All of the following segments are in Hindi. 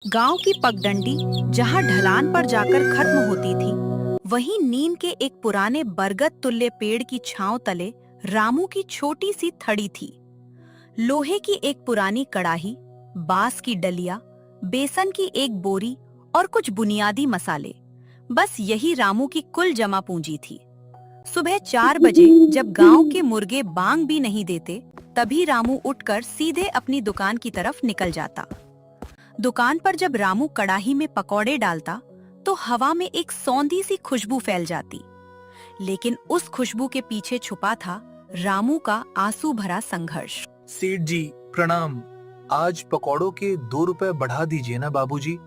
गांव की पगडंडी जहां ढलान पर जाकर खत्म होती थी, वहीं नीम के एक पुराने बरगद तुल्य पेड़ की छांव तले रामू की छोटी सी थड़ी थी। लोहे की एक पुरानी कड़ाही, बांस की डलिया, बेसन की एक बोरी और कुछ बुनियादी मसाले, बस यही रामू की कुल जमा पूंजी थी। सुबह 4 बजे जब गांव के मुर्गे बांग भी नहीं देते, तभी रामू उठकर सीधे अपनी दुकान की तरफ निकल जाता। दुकान पर जब रामू कड़ाही में पकौड़े डालता, तो हवा में एक सौंधी सी खुशबू फैल जाती। लेकिन उस खुशबू के पीछे छुपा था रामू का आंसू भरा संघर्ष। सेठ जी प्रणाम। आज पकौड़ों के 2 रुपए बढ़ा दीजिए ना बाबूजी।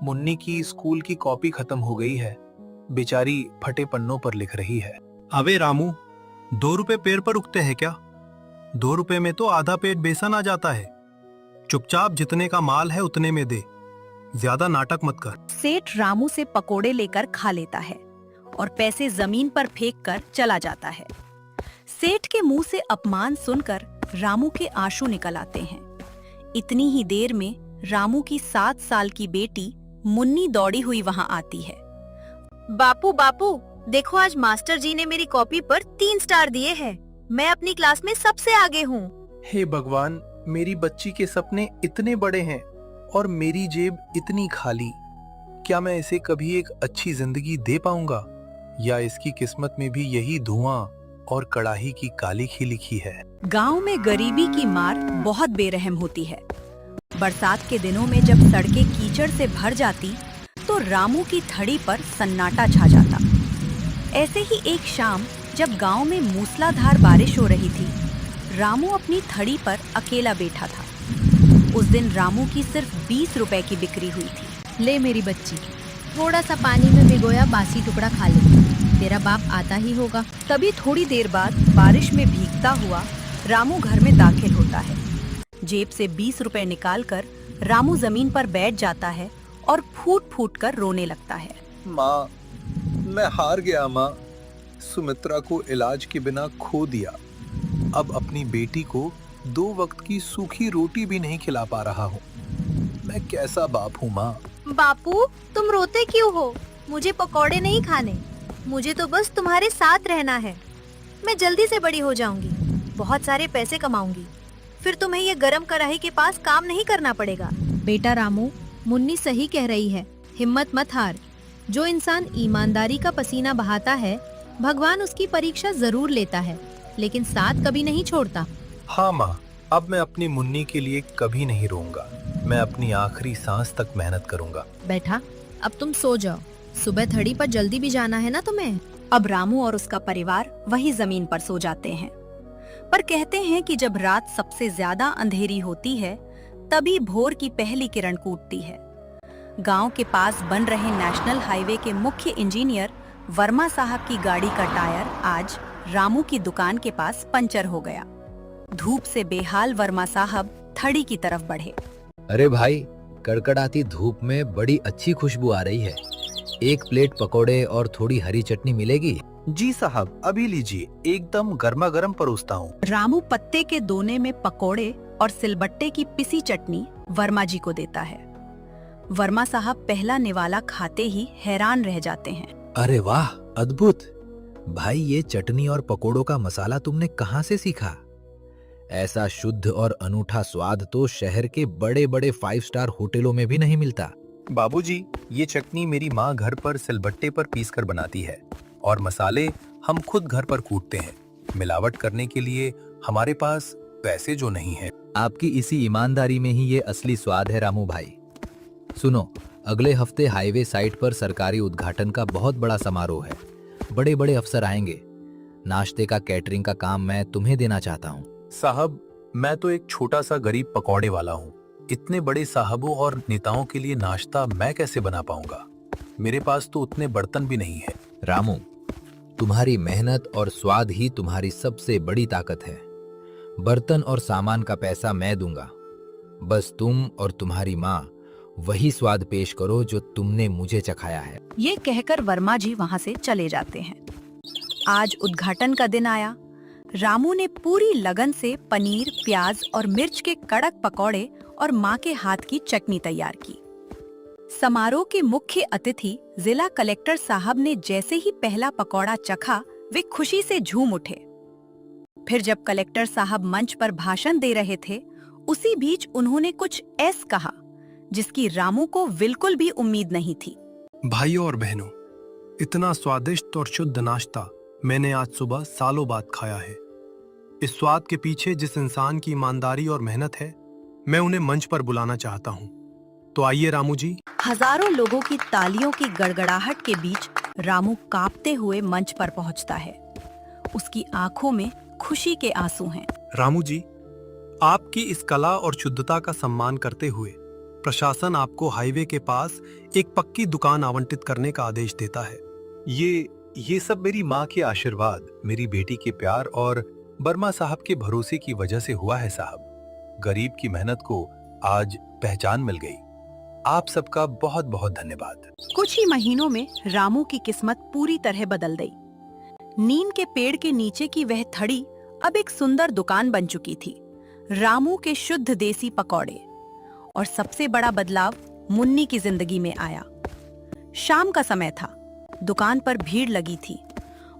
मुन्नी की स्कूल की कॉपी खत्म हो गई है, बेचारी फटे पन्नों पर लिख रही है। अबे रामू, 2 रुपए पेड़ पर उगते हैं क्या? 2 रुपए में तो आधा पेट बेसन आ जाता है। चुपचाप जितने का माल है उतने में दे, ज्यादा नाटक मत कर। सेठ रामू से पकोड़े लेकर खा लेता है और पैसे जमीन पर फेंककर चला जाता है। सेठ के मुंह से अपमान सुनकर रामू के आंसू निकल आते हैं। इतनी ही देर में रामू की 7 साल की बेटी मुन्नी दौड़ी हुई वहां आती है। बापू बापू, देखो आज मास्टर जी ने मेरी कॉपी पर 3 स्टार दिए हैं। मैं अपनी क्लास में सबसे आगे हूँ। हे भगवान, मेरी बच्ची के सपने इतने बड़े हैं और मेरी जेब इतनी खाली। क्या मैं इसे कभी एक अच्छी जिंदगी दे पाऊंगा, या इसकी किस्मत में भी यही धुआं और कड़ाही की काली खी लिखी है। गांव में गरीबी की मार बहुत बेरहम होती है। बरसात के दिनों में जब सड़कें कीचड़ से भर जाती, तो रामू की थड़ी पर सन्नाटा छा जाता। ऐसे ही एक शाम जब गांव में मूसलाधार बारिश हो रही थी, रामू अपनी थड़ी पर अकेला बैठा था। उस दिन रामू की सिर्फ 20 रुपए की बिक्री हुई थी। ले मेरी बच्ची, थोड़ा सा पानी में भिगोया बासी टुकड़ा खा ले, तेरा बाप आता ही होगा। तभी थोड़ी देर बाद बारिश में भीगता हुआ रामू घर में दाखिल होता है। जेब से 20 रुपए निकालकर रामू जमीन पर बैठ जाता है और फूट फूट कर रोने लगता है। माँ, मैं हार गया माँ। सुमित्रा को इलाज के बिना खो दिया। अब अपनी बेटी को 2 वक्त की सूखी रोटी भी नहीं खिला पा रहा हूँ। मैं कैसा बाप हूँ माँ। बापू, तुम रोते क्यों हो? मुझे पकौड़े नहीं खाने, मुझे तो बस तुम्हारे साथ रहना है। मैं जल्दी से बड़ी हो जाऊंगी, बहुत सारे पैसे कमाऊंगी, फिर तुम्हें ये गरम कढ़ाई के पास काम नहीं करना पड़ेगा। बेटा रामू, मुन्नी सही कह रही है, हिम्मत मत हार। जो इंसान ईमानदारी का पसीना बहाता है, भगवान उसकी परीक्षा जरूर लेता है, लेकिन साथ कभी नहीं छोड़ता। हाँ माँ, अब मैं अपनी मुन्नी के लिए कभी नहीं रोऊंगा। मैं अपनी आखिरी सांस तक मेहनत करूंगा। बेटा, अब तुम सो जाओ, सुबह थड़ी पर जल्दी भी जाना है ना तुम्हें। अब रामू और उसका परिवार वही जमीन पर सो जाते हैं। पर कहते हैं कि जब रात सबसे ज्यादा अंधेरी होती है, तभी भोर की पहली किरण कूटती है। गांव के पास बन रहे नेशनल हाईवे के मुख्य इंजीनियर वर्मा साहब की गाड़ी का टायर आज रामू की दुकान के पास पंचर हो गया। धूप से बेहाल वर्मा साहब थड़ी की तरफ बढ़े। अरे भाई, कड़कड़ाती धूप में बड़ी अच्छी खुशबू आ रही है। 1 प्लेट पकोड़े और थोड़ी हरी चटनी मिलेगी? जी साहब, अभी लीजिए, एकदम गर्मा गर्म परोसता हूँ। रामू पत्ते के दोने में पकोड़े और सिलबट्टे की पिसी चटनी वर्मा जी को देता है। वर्मा साहब पहला निवाला खाते ही हैरान रह जाते हैं। अरे वाह, अद्भुत! भाई, ये चटनी और पकोड़ों का मसाला तुमने कहाँ से सीखा? ऐसा शुद्ध और अनूठा स्वाद तो शहर के बड़े बड़े 5 स्टार होटलों में भी नहीं मिलता। बाबूजी, ये चटनी मेरी माँ घर पर सिलबट्टे पर पीसकर बनाती है और मसाले हम खुद घर पर कूटते हैं। मिलावट करने के लिए हमारे पास पैसे जो नहीं है। आपकी इसी ईमानदारी में ही ये असली स्वाद है रामू भाई। सुनो, अगले हफ्ते हाईवे साइट पर सरकारी उद्घाटन का बहुत बड़ा समारोह है। बड़े बड़े अफसर आएंगे। नाश्ते का कैटरिंग का काम मैं तुम्हें देना चाहता हूँ। साहब, मैं तो एक छोटा सा गरीब पकौड़े वाला हूँ। इतने बड़े साहबों और नेताओं के लिए नाश्ता मैं कैसे बना पाऊंगा? मेरे पास तो उतने बर्तन भी नहीं है। रामू, तुम्हारी मेहनत और स्वाद ही तुम्हारी सबसे बड़ी ताकत है। बर्तन और सामान का पैसा मैं दूंगा। बस तुम और तुम्हारी माँ वही स्वाद पेश करो जो तुमने मुझे चखाया है। ये कहकर वर्मा जी वहां से चले जाते हैं। आज उद्घाटन का दिन आया। रामू ने पूरी लगन से पनीर, प्याज और मिर्च के कड़क पकौड़े और माँ के हाथ की चटनी तैयार की। समारोह के मुख्य अतिथि जिला कलेक्टर साहब ने जैसे ही पहला पकौड़ा चखा, वे खुशी से झूम उठे। फिर जब कलेक्टर साहब मंच पर भाषण दे रहे थे, उसी बीच उन्होंने कुछ ऐसा कहा जिसकी रामू को बिल्कुल भी उम्मीद नहीं थी। भाइयों और बहनों, इतना स्वादिष्ट और शुद्ध नाश्ता मैंने आज सुबह सालों बाद खाया है। इस स्वाद के पीछे जिस इंसान की ईमानदारी और मेहनत है, मैं उन्हें मंच पर बुलाना चाहता हूँ। तो आइए रामू जी। हजारों लोगों की तालियों की गड़गड़ाहट के बीच रामू कांपते हुए मंच पर पहुंचता है। उसकी आंखों में खुशी के आंसू हैं। रामू जी, आपकी इस कला और शुद्धता का सम्मान करते हुए प्रशासन आपको हाईवे के पास एक पक्की दुकान आवंटित करने का आदेश देता है। ये सब मेरी माँ के आशीर्वाद, मेरी बेटी के प्यार और बर्मा साहब के भरोसे की वजह से हुआ है साहब। गरीब की मेहनत को आज पहचान मिल गई। आप सबका बहुत बहुत धन्यवाद। कुछ ही महीनों में रामू की किस्मत पूरी तरह बदल गई। नीम के पेड़ के नीचे की वह थड़ी अब एक सुंदर दुकान बन चुकी थी। रामू के शुद्ध देसी पकौड़े। और सबसे बड़ा बदलाव मुन्नी की जिंदगी में आया। शाम का समय था, दुकान पर भीड़ लगी थी।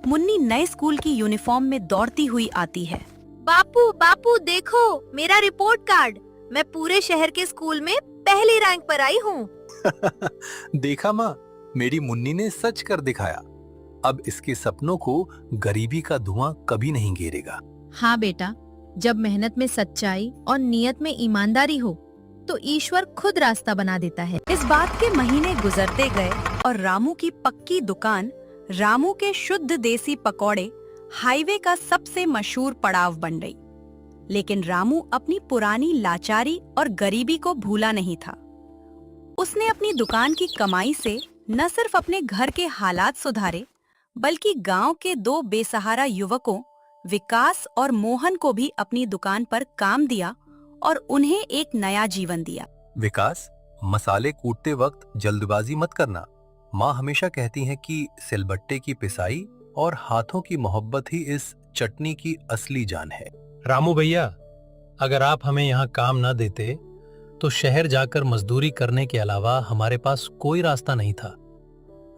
मुन्नी नए स्कूल की यूनिफॉर्म में दौड़ती हुई आती है। बापू बापू देखो मेरा रिपोर्ट कार्ड, मैं पूरे शहर के स्कूल में पहली रैंक पर आई हूँ। देखा माँ, मेरी मुन्नी ने सच कर दिखाया। अब इसके सपनों को गरीबी का धुआं कभी नहीं घेरेगा। हाँ बेटा, जब मेहनत में सच्चाई और नियत में ईमानदारी हो तो ईश्वर खुद रास्ता बना देता है। इस बात के महीने गुजरते गए और रामू की पक्की दुकान, रामू के शुद्ध देसी पकौड़े हाईवे का सबसे मशहूर पड़ाव बन गई। लेकिन रामू अपनी पुरानी लाचारी और गरीबी को भूला नहीं था। उसने अपनी दुकान की कमाई से न सिर्फ अपने घर के हालात सुधारे, बल्कि गांव के 2 बेसहारा युवकों विकास और मोहन को भी अपनी दुकान पर काम दिया और उन्हें एक नया जीवन दिया। विकास, मसाले कूटते वक्त जल्दबाजी मत करना। माँ हमेशा कहती हैं कि सिलबट्टे की पिसाई और हाथों की मोहब्बत ही इस चटनी की असली जान है। रामू भैया, अगर आप हमें यहाँ काम न देते तो शहर जाकर मजदूरी करने के अलावा हमारे पास कोई रास्ता नहीं था।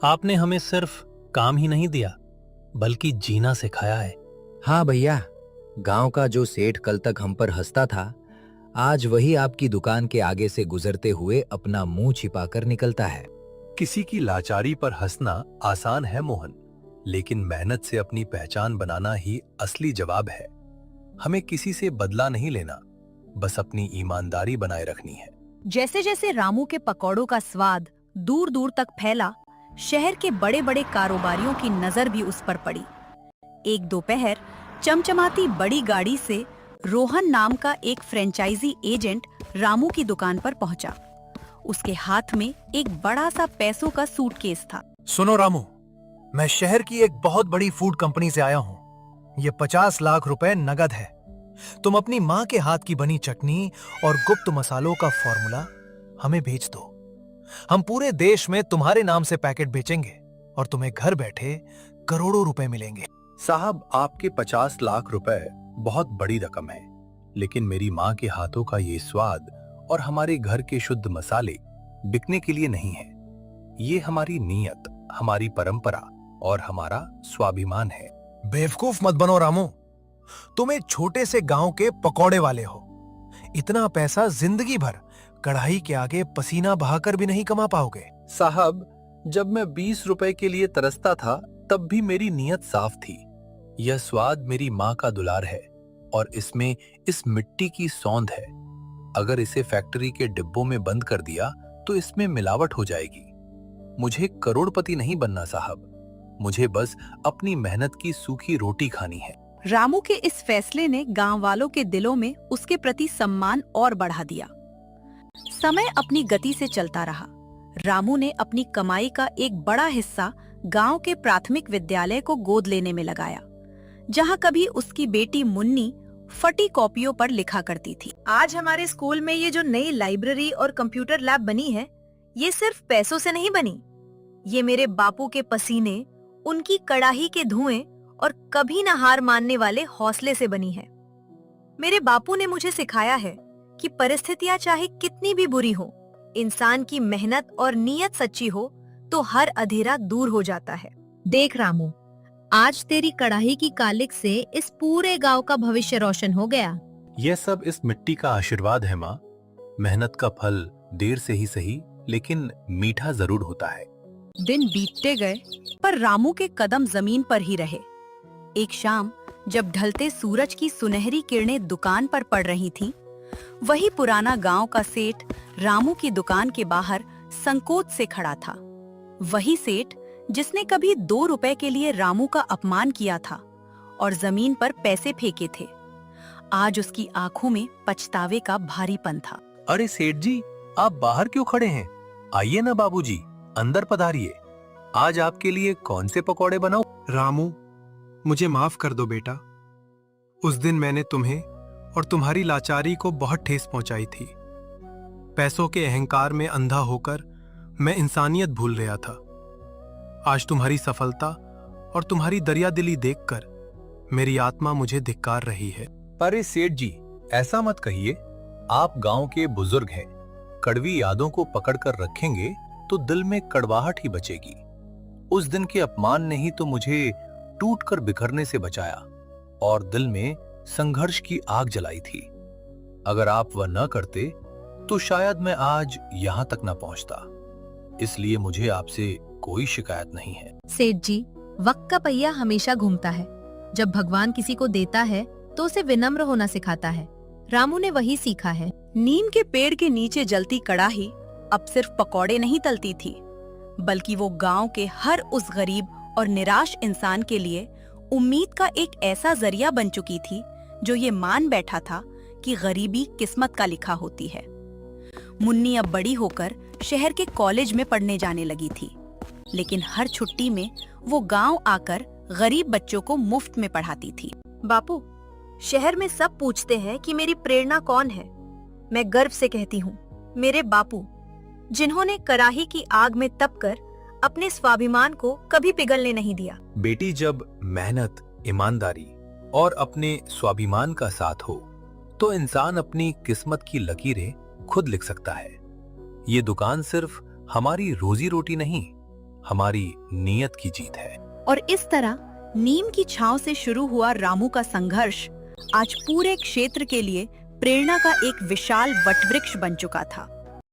आपने हमें सिर्फ काम ही नहीं दिया, बल्कि जीना सिखाया है। हाँ भैया, गांव का जो सेठ कल तक हम पर हंसता था, आज वही आपकी दुकान के आगे से गुजरते हुए अपना मुंह छिपाकर निकलता है। किसी की लाचारी पर हंसना आसान है मोहन, लेकिन मेहनत से अपनी पहचान बनाना ही असली जवाब है। हमें किसी से बदला नहीं लेना, बस अपनी ईमानदारी बनाए रखनी है। जैसे जैसे रामू के पकौड़ों का स्वाद दूर दूर तक फैला, शहर के बड़े बड़े कारोबारियों की नजर भी उस पर पड़ी। एक दोपहर चमचमाती बड़ी गाड़ी से रोहन नाम का एक फ्रेंचाइजी एजेंट रामू की दुकान पर पहुंचा। उसके हाथ में एक बड़ा सा पैसों का सूटकेस था। सुनो रामू, मैं शहर की एक बहुत बड़ी फूड कंपनी से आया हूँ। ये 50 लाख रुपए नगद है। तुम अपनी माँ के हाथ की बनी चटनी और गुप्त मसालों का फॉर्मूला हमें भेज दो। हम पूरे देश में तुम्हारे नाम से पैकेट बेचेंगे और तुम्हें घर बैठे करोड़ों रुपए मिलेंगे। साहब, आपके 50 लाख रुपए बहुत बड़ी रकम है, लेकिन मेरी माँ के हाथों का ये स्वाद और हमारे घर के शुद्ध मसाले बिकने के लिए नहीं है। ये हमारी नीयत, हमारी परंपरा और हमारा स्वाभिमान है। बेवकूफ मत बनो रामू, तुम एक छोटे से गांव के पकौड़े वाले हो। इतना पैसा जिंदगी भर कढ़ाई के आगे पसीना बहाकर भी नहीं कमा पाओगे। साहब, जब मैं 20 रुपए के लिए तरसता था, तब भी मेरी नीयत साफ थी। यह स्वाद मेरी माँ का दुलार है और इसमें इस मिट्टी की सौंध है। अगर इसे फैक्ट्री के डिब्बों में बंद कर दिया तो इसमें मिलावट हो जाएगी। मुझे करोड़पति नहीं बनना साहब, मुझे बस अपनी मेहनत की सूखी रोटी खानी है। रामू के इस फैसले ने गांव वालों के दिलों में उसके प्रति सम्मान और बढ़ा दिया। समय अपनी गति से चलता रहा। रामू ने अपनी कमाई का एक बड़ा हिस्सा गांव के प्राथमिक विद्यालय को गोद लेने में लगाया, जहां कभी उसकी बेटी मुन्नी फटी कॉपियों पर लिखा करती थी। आज हमारे स्कूल में ये जो नई लाइब्रेरी और कंप्यूटर लैब बनी है, ये सिर्फ पैसों से नहीं बनी। ये मेरे बापू के पसीने, उनकी कड़ाही के धुएं और कभी न हार मानने वाले हौसले से बनी है। मेरे बापू ने मुझे सिखाया है कि परिस्थितियां चाहे कितनी भी बुरी हो, इंसान की मेहनत और नीयत सच्ची हो तो हर अंधेरा दूर हो जाता है। देख रामू, आज तेरी कड़ाही की कालिक से इस पूरे गांव का भविष्य रोशन हो गया। यह सब इस मिट्टी का आशीर्वाद है माँ। मेहनत का फल देर से ही सही, लेकिन मीठा जरूर होता है। दिन बीतते गए पर रामू के कदम जमीन पर ही रहे। एक शाम जब ढलते सूरज की सुनहरी किरणें दुकान पर पड़ रही थीं, वही पुराना गांव का सेठ रामू की दुकान के बाहर संकोच से खड़ा था। वही सेठ जिसने कभी 2 रुपए के लिए रामू का अपमान किया था और जमीन पर पैसे फेंके थे। आज उसकी आंखों में पछतावे का भारीपन था। अरे सेठ जी, आप बाहर क्यों खड़े हैं? आइए ना बाबूजी, अंदर पधारिए। आज आपके लिए कौन से पकौड़े बनाऊं? रामू, मुझे माफ कर दो बेटा। उस दिन मैंने तुम्हें और तुम्हारी लाचारी को बहुत ठेस पहुंचाई थी। पैसों के अहंकार में अंधा होकर मैं इंसानियत भूल गया था। आज तुम्हारी सफलता और तुम्हारी दरियादिली देखकर मेरी आत्मा मुझे धिक्कार रही है। अरे सेठ जी, ऐसा मत कहिए। आप गांव के बुजुर्ग हैं। कड़वी यादों को पकड़कर रखेंगे तो दिल में कड़वाहट ही बचेगी। उस दिन के अपमान ने ही तो मुझे टूटकर बिखरने से बचाया और दिल में संघर्ष की आग जलाई थी। अगर आप वह न करते तो शायद मैं आज यहां तक न पहुंचता। इसलिए मुझे आपसे कोई शिकायत नहीं है। सेठ जी, वक्त का पहिया हमेशा घूमता है। जब भगवान किसी को देता है तो उसे विनम्र होना सिखाता है। रामू ने वही सीखा है। नीम के पेड़ के नीचे जलती कड़ाही अब सिर्फ पकौड़े नहीं तलती थी, बल्कि वो गांव के हर उस गरीब और निराश इंसान के लिए उम्मीद का एक ऐसा जरिया बन चुकी थी जो ये मान बैठा था कि गरीबी किस्मत का लिखा होती है। मुन्नी अब बड़ी होकर शहर के कॉलेज में पढ़ने जाने लगी थी, लेकिन हर छुट्टी में वो गांव आकर गरीब बच्चों को मुफ्त में पढ़ाती थी। बापू, शहर में सब पूछते हैं कि मेरी प्रेरणा कौन है। मैं गर्व से कहती हूँ, मेरे बापू, जिन्होंने कराही की आग में तपकर अपने स्वाभिमान को कभी पिघलने नहीं दिया। बेटी, जब मेहनत, ईमानदारी और अपने स्वाभिमान का साथ हो तो इंसान अपनी किस्मत की लकीरें खुद लिख सकता है। ये दुकान सिर्फ हमारी रोजी रोटी नहीं, हमारी नीयत की जीत है। और इस तरह नीम की छांव से शुरू हुआ रामू का संघर्ष आज पूरे क्षेत्र के लिए प्रेरणा का एक विशाल वटवृक्ष बन चुका था।